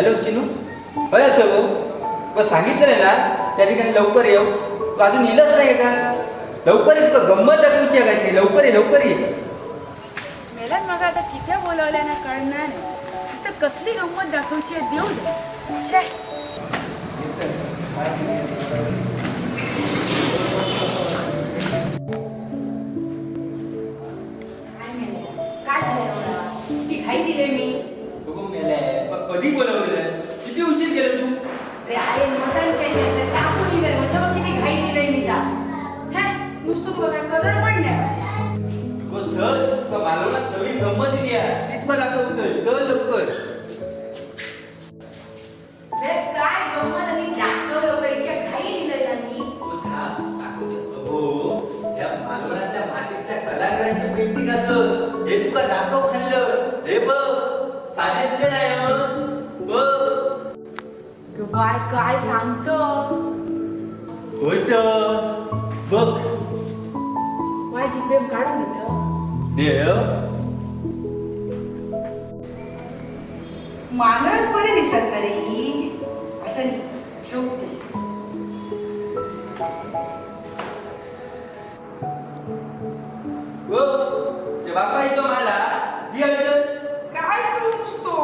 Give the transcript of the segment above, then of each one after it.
Hello Chinu, होय असं मग सांगितलं ना त्या ठिकाणी लवकर येऊ. तू अजून येलच नाही का? लवकर ये, तुला गंमत दाखवची आहे काय? लवकर ये, लवकर ये. मेलन मग आता किती बोलावल्या ना कळणार नाही. तर कसली गंमत दाखवची आहे देऊ जाईल. काय झालं? ती घाई दिले मी. तू मेलाय, पण कधी बोलवलेलं? किती उशीर केलं तू? अरे आहे मटण केलं तर टाकून दिलंय म्हणजे मग किती घाई दिलंय मी त्या. नुसतं तुला काय कदर पण नाही. तू चल, तुला मालवणात नवीन गंमत दिली आहे, तिथं दाखवतोय. चल लवकर. काय गंमत आणि दाखव लवकर इतक्या घाई दिलंय ना मी. हो, त्या मालवणाच्या मातीच्या कलाकारांची पेंटिंग असं हे तुका दाखव खाल्लं. हे बघ, साधे सुद्धा नाही हं. बघ. बाय काय सांगतो. होय तर. बघ. माझी प्रेम काढून घेतो. देव. मानवत बरे दिसत ना रे ही. असं ठेवते. हो, ते बापा इथं मला ही असं काय तू नुसतो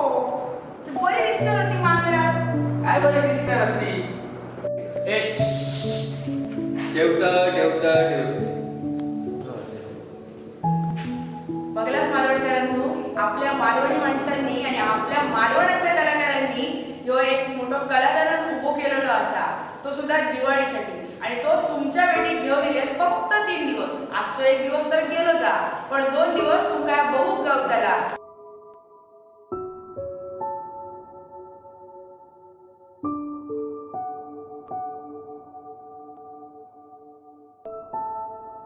बरे दिसणार होती मागरात. काय बरं दिसणार असती. ठेवता ठेवता ठेवता. बघलास मालवणकरांनो, आपल्या मालवणी माणसांनी आणि आपल्या मालवणातल्या कलाकारांनी ह्यो एक मोठा कलादालन उभो केलेलो असा. तो सुद्धा दिवाळीसाठी. आणि तो तुमच्या भेटीक घेऊन येले फक्त 3 दिवस. आजचो एक दिवस तर गेलो जा, पण 2 दिवस तुमका बघूक गावतला.